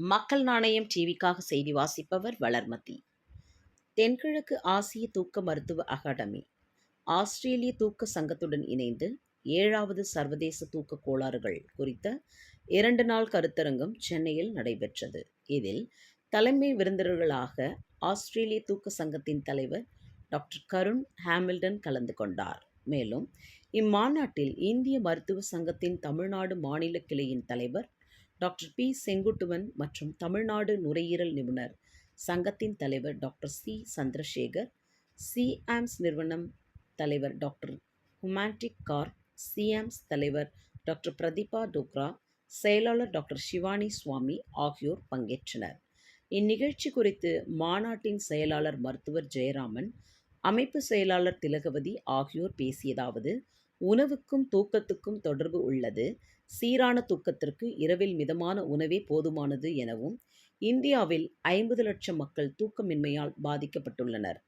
மக்கள் நாணயம் டிவிக்காக செய்தி வாசிப்பவர் வளர்மதி. தென்கிழக்கு ஆசிய தூக்க மருத்துவ அகாடமி ஆஸ்திரேலிய தூக்க சங்கத்துடன் இணைந்து 7வது சர்வதேச தூக்க கோளாறுகள் குறித்த 2 நாள் கருத்தரங்கம் சென்னையில் நடைபெற்றது. இதில் தலைமை விருந்தினர்களாக ஆஸ்திரேலிய தூக்க சங்கத்தின் தலைவர் டாக்டர் கருண் ஹாமில்டன் கலந்து கொண்டார். மேலும் இம்மாநாட்டில் இந்திய மருத்துவ சங்கத்தின் தமிழ்நாடு மாநில கிளையின் தலைவர் டாக்டர் பி செங்குட்டுவன் மற்றும் தமிழ்நாடு நுரையீரல் நிபுணர் சங்கத்தின் தலைவர் டாக்டர் சி சந்திரசேகர், சிஆம்ஸ் நிறுவனம் தலைவர் டாக்டர் ஹுமான்டிக் கார், சிஆம்ஸ் தலைவர் டாக்டர் பிரதீபா டோக்ரா, செயலாளர் டாக்டர் சிவானி சுவாமி ஆகியோர் பங்கேற்றனர். இந்நிகழ்ச்சி குறித்து மாநாட்டின் செயலாளர் மருத்துவர் ஜெயராமன், அமைப்பு செயலாளர் திலகவதி ஆகியோர் பேசியதாவது: உணவுக்கும் தூக்கத்துக்கும் தொடர்பு உள்ளது. சீரான தூக்கத்திற்கு இரவில் மிதமான உணவே போதுமானது எனவும், இந்தியாவில் 50 லட்சம் மக்கள் தூக்கமின்மையால் பாதிக்கப்பட்டுள்ளனர்.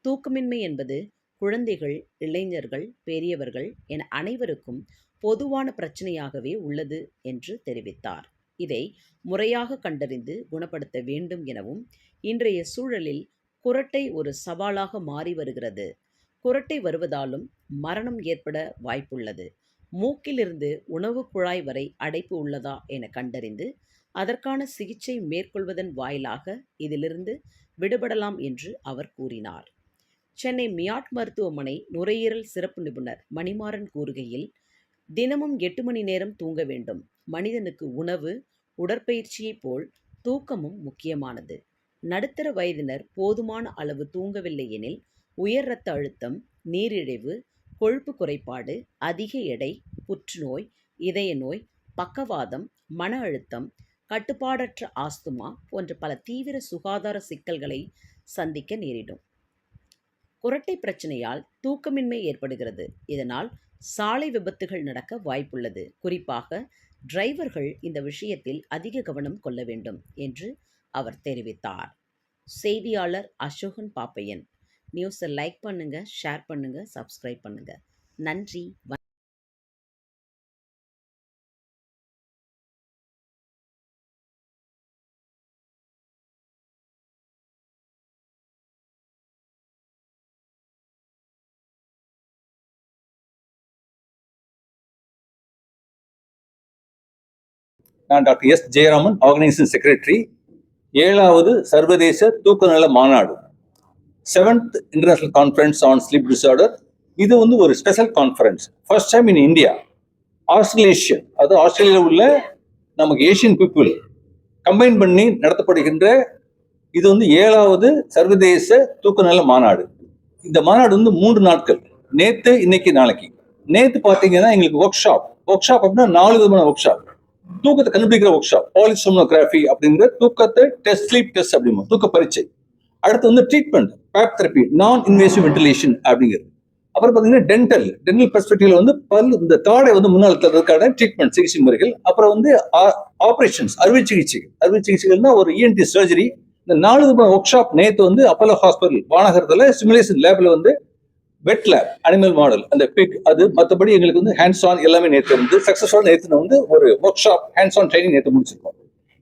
தூக்கமின்மை என்பது குழந்தைகள், இளைஞர்கள், பெரியவர்கள் என அனைவருக்கும் பொதுவான பிரச்சனையாகவே உள்ளது என்று தெரிவித்தார். இதை முறையாக கண்டறிந்து குணப்படுத்த வேண்டும் எனவும், இன்றைய சூழலில் குரட்டை ஒரு சவாலாக மாறி வருகிறது. குரட்டை வருவதாலும் மரணம் ஏற்பட வாய்ப்புள்ளது. மூக்கிலிருந்து உணவு குழாய் வரை அடைப்பு உள்ளதா என கண்டறிந்து அதற்கான சிகிச்சை மேற்கொள்வதன் வாயிலாக இதிலிருந்து விடுபடலாம் என்று அவர் கூறினார். சென்னை மியாட் மருத்துவமனை நுரையீரல் சிறப்பு நிபுணர் மணிமாறன் கூறுகையில், தினமும் 8 மணி நேரம் தூங்க வேண்டும். மனிதனுக்கு உணவு, உடற்பயிற்சியைப் போல் தூக்கமும் முக்கியமானது. நடுத்தர வயதினர் போதுமான அளவு தூங்கவில்லை எனில் உயர் இரத்த அழுத்தம், நீரிழிவு, கொழுப்பு குறைபாடு, அதிக எடை, புற்றுநோய், இதய நோய், பக்கவாதம், மன அழுத்தம், கட்டுப்பாடற்ற ஆஸ்துமா போன்ற பல தீவிர சுகாதார சிக்கல்களை சந்திக்க நேரிடும். குரட்டை பிரச்சனையால் தூக்கமின்மை ஏற்படுகிறது. இதனால் சாலை விபத்துகள் நடக்க வாய்ப்புள்ளது. குறிப்பாக டிரைவர்கள் இந்த விஷயத்தில் அதிக கவனம் கொள்ள வேண்டும் என்று அவர் தெரிவித்தார். செய்தியாளர் அசோகன் பாப்பையன். நியூஸை லைக் பண்ணுங்க, ஷேர் பண்ணுங்க, சப்ஸ்கிரைப் பண்ணுங்க. நன்றி. நான் doctor S Jayaraman, organisation secretary, 7வது சர்வதேச தூக்க நல மாநாடு, 7th international conference on sleep disorder. இது ஒரு special conference, first time in India. Australasian, அது ஆஸ்திரேலியாவில் உள்ள நமக்கு ஏஷியன் பீப்புள் கம்பைன் பண்ணி நடத்தப்படுகின்ற இது 7வது சர்வதேச தூக்க நல மாநாடு. இந்த மாநாடு 3 நாட்கள், நேத்து, இன்னைக்கு, நாளைக்கு. நேத்து பாத்தீங்கன்னா எங்களுக்கு ஒர்க் ஷாப் அப்படின்னா 4 விதமான ஒர்க் ஷாப். தூக்கத்தை கண்டுபிடிக்கிற ஒர்க் ஷாப், பாலிசோம்னோகிராஃபி அப்படிங்கிற தூக்கத்தை டெஸ்ட், ஸ்லீப் டெஸ்ட் அப்படிமா தூக்க பரீட்சை. அடுத்து ட்ரீட்மெண்ட், பேப் தெரப்பி, நான் இன்வேசிவ் வென்டிலேஷன் அப்படிங்கிறது. அப்புறம் பாத்தீங்கன்னா டென்டல் பெர்ஸ்பெக்டிவ்ல பல், இந்த தாடை முன்னால் தரதுக்கான ட்ரீட்மெண்ட், சிகிச்சை முறைகள். அப்புறம் ஆபரேஷன்ஸ், அறுவை சிகிச்சைகள்னா ஒரு இஎன்டி சர்ஜரி. இந்த 4 விதமான ஒர்க் ஷாப் நேத்து அப்போலோ ஹாஸ்பிட்டல் வானகரத்துல சிமுலேஷன் லேப்ல வெட் லேப், அனிமல் மாடல், அந்த பிக், அது மற்றபடி எங்களுக்கு ஹேண்ட்ஸ் ஆன் எல்லாமே நேற்று சக்சஸ்ஃபுல்லா நேற்று ஒரு work shop, hands on training நேற்று முடிச்சிருக்கோம்.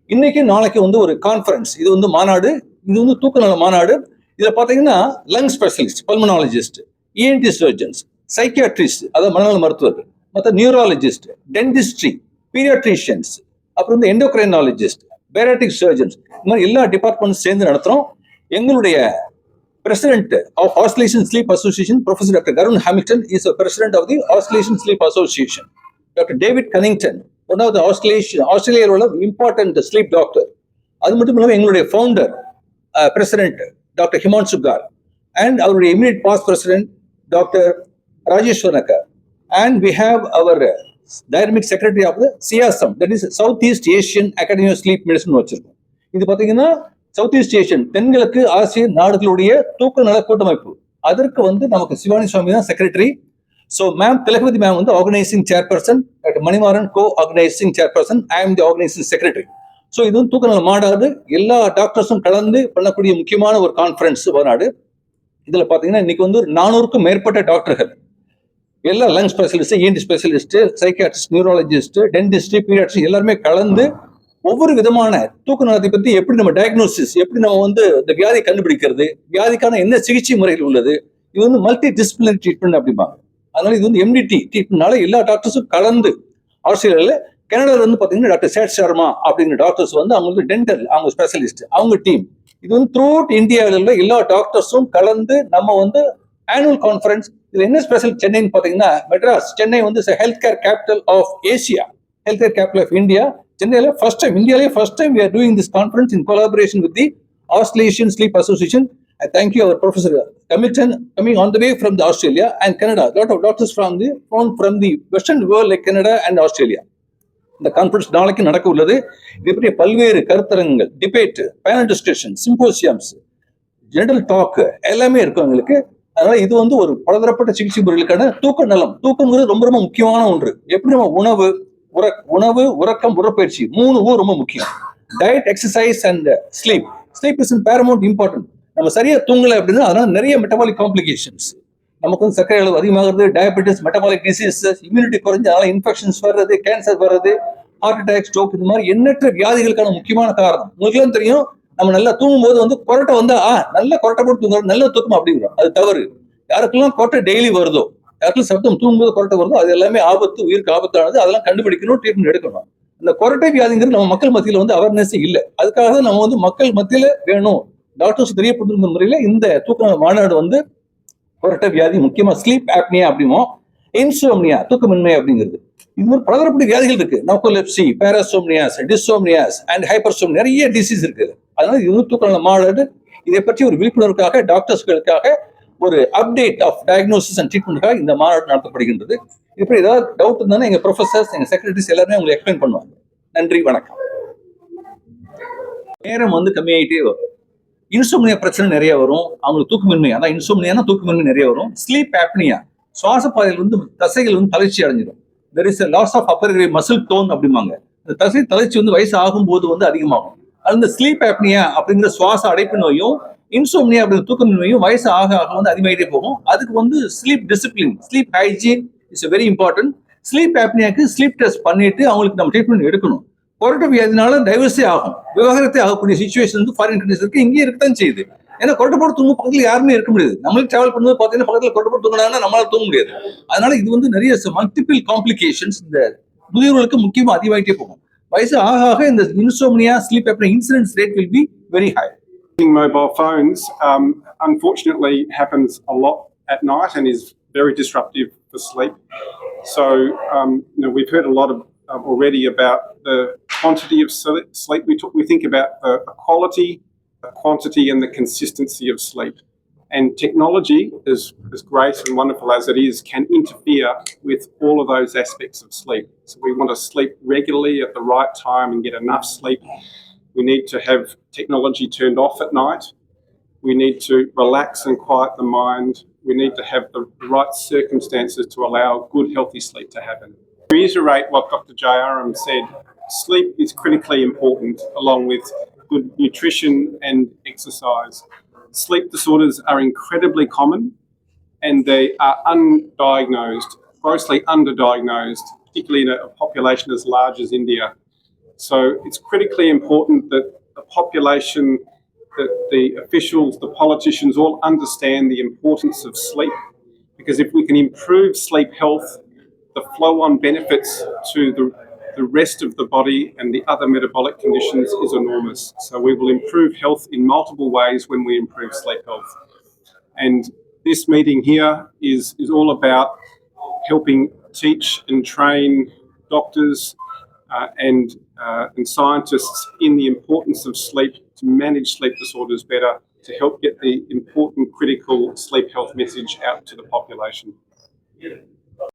இன்னைக்கு நாளைக்கு ஒரு கான்ஃபரன்ஸ், இது மாநாடு, இது தூக்க நல மாநாடு. இதுல பாத்தீங்கன்னா lung specialist, pulmonologist, ENT surgeons, psychiatrist, அதாவது மனநல மருத்துவர்கள், மற்ற நியூராலஜிஸ்ட், டென்டிஸ்ட்ரி, பீடியாட்ரிஷியன்ஸ், அப்புறம் எண்டோக்ரைனாலஜிஸ்ட், பேராட்டிக் சர்ஜன்ஸ், இந்த மாதிரி எல்லா டிபார்ட்மெண்ட்ஸ் சேர்ந்து நடத்துறோம். எங்களுடைய President of Australasian Sleep Association, Professor Dr. Karun Hamilton, is the President of the Australasian Sleep Association. Dr. David Cunnington, one of the Australian important sleep doctor. அது மட்டும் இல்லாமல் எங்களுடைய founder, President Dr. Himanshu Gar, and our immediate past President Dr. Rajesh Vanaka, and we have our dynamic secretary of the CIASM, that is Southeast Asian Academy of Sleep Medicine வச்சிருக்கோம். இது பாத்தீங்கன்னா south east Asian, தென்கிழக்கு ஆசிய நாடுகளுடைய தூக்க நல கூட்டமைப்பு. அதற்கு நமக்கு சிவானி சுவாமி தான் secretary. So ma'am Thilagavathi ma'am organising chairperson, doctor Manimaran co organising chairperson, I am the organising secretary. So இது தூக்க நல மாநாடு, எல்லா டாக்டர்ஸும் கலந்து பண்ணக்கூடிய முக்கியமான ஒரு கான்ஃபரன்ஸ் மாநாடு. இதுல பாத்தீங்கன்னா இன்னைக்கு 400க்கும் மேற்பட்ட டாக்டர்கள், எல்லா lung specialist, ENT specialist, psychiatrist, neurologist, dentist, paediatrist எல்லாருமே கலந்து ஒவ்வொரு விதமான தூக்க நலத்தை பத்தி எப்படி நம்ம டயக்னோசிஸ், எப்படி நம்ம வந்து இந்த வியாதி கண்டுபிடிக்கிறது, வியாதிக்கான என்ன சிகிச்சை முறைகள் உள்ளது, இது வந்து மல்டி டிசிப்ளினரி ட்ரீட்மெண்ட் அப்படிம்பாங்க. அதனால இது வந்து எம்டிடி ட்ரீட்மெண்ட்னால எல்லா டாக்டர்ஸும் கலந்து ஆஸ்திரேலியாவில் கனடாவில் வந்து பாத்தீங்கன்னா டாக்டர் சேட் சர்மா அப்படிங்கிற டாக்டர்ஸ் வந்து அவங்க டென்டல் அவங்க ஸ்பெஷலிஸ்ட் அவங்க டீம் இது வந்து த்ரூ அவுட் இந்தியாவில் உள்ள எல்லா டாக்டர்ஸும் கலந்து நம்ம வந்து ஆனுவல் கான்ஃபரன்ஸ். இதுல என்ன ஸ்பெஷல் சென்னைன்னு பாத்தீங்கன்னா மெட்ராஸ் சென்னை வந்து health care capital of Asia, health care capital of India. சென்னையில ஃபர்ஸ்ட் டைம், இந்தியாவிலே first time we are doing this conference in collaboration with the Australasian Sleep Association. I thank you our Professor Committon coming on the way from the Australia and Canada. A lot of doctors from the Western world like Canada and Australia. இந்த conference நாளைக்கு நடக்க உள்ளது. இது பற்றிய பல்வேறு கருத்தரங்குகள், debate, panel discussion, symposiums, general talk எல்லாமே இருக்கும் எங்களுக்கு. அதனால இது வந்து ஒரு பலதரப்பட்ட சிகிச்சை முறைகளுக்கான தூக்க நலம். தூக்கம்ங்கிறது ரொம்ப ரொம்ப முக்கியமான ஒன்று. எப்படி நம்ம உணவு, உறக்கம், உடற்பயிற்சி 3 ரொம்ப முக்கியம். Diet, exercise and sleep. Sleep is Paramount important. நம்ம சரியா தூங்கலை அப்படின்னா அதனால நிறைய மெட்டபாலிக் காம்ப்ளிகேஷன்ஸ், நமக்கு வந்து சர்க்கரை அளவு அதிகமாகிறது, டயபெட்டிஸ், மெட்டபாலிக் டிசீஸ், இம்யூனிட்டி குறைஞ்சு அதனால இன்ஃபெக்ஷன்ஸ் வர்றது, கேன்சர் வர்றது, ஹார்ட் அட்டாக், ஸ்ட்ரோக், இந்த மாதிரி எண்ணற்ற வியாதிகளுக்கான முக்கியமான காரணம். உங்களுக்கு தெரியும், நம்ம நல்லா தூங்கும் போது வந்து கொரட்டை வந்தா நல்லா கொரட்டை போட்டு தூங்குறோம், நல்ல தூக்கம் அப்படிங்கிறோம். அது தவறு. யாருக்கெல்லாம் கொரட்டை டெய்லி வருதோ, யாருக்கும் சப்தம் தூங்கும்போது கொரட்டை வருதோ, அது எல்லாமே ஆபத்து, உயிருக்கு ஆபத்தானது. அதெல்லாம் கண்டுபிடிக்கணும், ட்ரீட்மெண்ட் எடுக்கணும். இந்த கொரட்டை வியாதிங்கிறது நம்ம மக்கள் மத்தியில வந்து அவேர்னஸ் இல்லை. அதுக்காக தான் நம்ம வந்து மக்கள் மத்தியில வேணும், டாக்டர்ஸ் தெரியப்படுத்துற முறையில இந்த தூக்க மாநாடு வந்து கொரட்டை வியாதி, முக்கியமா ஸ்லீப் ஆப்னியா அப்படிமோ, இன்சோம்னியா தூக்கமின்மை அப்படிங்கிறது, இது மாதிரி பலதரப்பட்ட வியாதிகள் இருக்கு. நோக்கோலெப்சி, பேராசோம்னியாஸ், டிசோம்னியாஸ் அண்ட் ஹைப்பர்சோம், நிறைய டிசீஸ் இருக்கு. அதனால இது வந்து தூக்க மாநாடு. இதை பற்றி ஒரு விழிப்புணர்வுக்காக டாக்டர்ஸ்களுக்காக ஒரு அப்டேட் ஆஃப் டயக்னோசிஸ் அண்ட் ட்ரீட்மெண்ட்டுக்காக இந்த மாநாடு நடத்தப்படுகின்றது. இப்படி ஏதாவது டவுட் இருந்தாலும் எங்க ப்ரொஃபசர்ஸ், எங்க செக்ரட்டரிஸ் எல்லாருமே உங்களுக்கு எக்ஸ்பிளைன் பண்ணுவாங்க. நன்றி, வணக்கம். நேரம் வந்து கம்மியாயிட்டே வரும். இன்சோம்னியா பிரச்சனை நிறைய வரும். அவங்களுக்கு தூக்கமின்மை, அதான் இன்சோம்னியானா தூக்கமின்மை நிறைய வரும். ஸ்லீப் ஆப்னியா, சுவாச பாதையில் வந்து தசைகள் வந்து தளர்ச்சி அடைஞ்சிடும். There is loss of upper muscle tone அப்படிம்பாங்க. இந்த தசை தளர்ச்சி வந்து வயசு ஆகும்போது வந்து அதிகமாகும். அந்த ஸ்லீப் ஆப்னியா அப்படிங்கிற சுவாச அடைப்பு நோயும், இன்சோம்னியா அப்படிங்கிற தூக்கமின்மையும் வயசு ஆக ஆக வந்து அதிகமாகிட்டே போகும். அதுக்கு வந்து sleep discipline, sleep hygiene is very important. Sleep ஆப்னியாக்கு ஸ்லீப் டெஸ்ட் பண்ணிட்டு அவங்களுக்கு நம்ம ட்ரீட்மெண்ட் எடுக்கணும். கொரட்டை வியாதினால டைவர்ஸே ஆகும், விவாகரத்தை ஆகக்கூடிய சிச்சுவேஷன் வந்து ஃபாரின் கண்ட்ரீஸ் இருக்கு, இங்கே இருக்கத்தான் செய்யுது. ஏன்னா கொரட்டை போட்டு தூங்க பக்கத்துல யாருமே இருக்க முடியாது. நம்மளுக்கு டிராவல் பண்ணும்போது பார்த்தீங்கன்னா பக்கத்துல கொரட்டை போட்டு தூங்கினாங்கன்னா நம்மளால தூங்க முடியாது. அதனால இது வந்து நிறைய மல்டிபிள் காம்ப்ளிகேஷன்ஸ் இந்த முதியோர்களுக்கு முக்கியமா அதிகமாகிட்டே போகும். வயசு ஆக ஆக இந்த insomnia, sleep apnoea incidence rate will be very high. Mobile phones unfortunately happens a lot at night and is very disruptive for sleep. So we've heard a lot of already about the quantity of sleep. We think about the quality, the quantity and the consistency of sleep. And technology, as great and wonderful as it is, can interfere with all of those aspects of sleep. So we want to sleep regularly at the right time and get enough sleep. We need to have technology turned off at night. We need to relax and quiet the mind. We need to have the right circumstances to allow good, healthy sleep to happen. To reiterate what Dr. Jayaram said, sleep is critically important along with good nutrition and exercise. Sleep disorders are incredibly common and they are undiagnosed, grossly underdiagnosed, particularly in a population as large as India. So it's critically important that the population, that the officials, the politicians all understand the importance of sleep, because if we can improve sleep health, the flow-on benefits to the rest of the body and the other metabolic conditions is enormous. So we will improve health in multiple ways when we improve sleep health. And this meeting here is all about helping teach and train doctors and scientists in the importance of sleep to manage sleep disorders better, to help get the important critical sleep health message out to the population.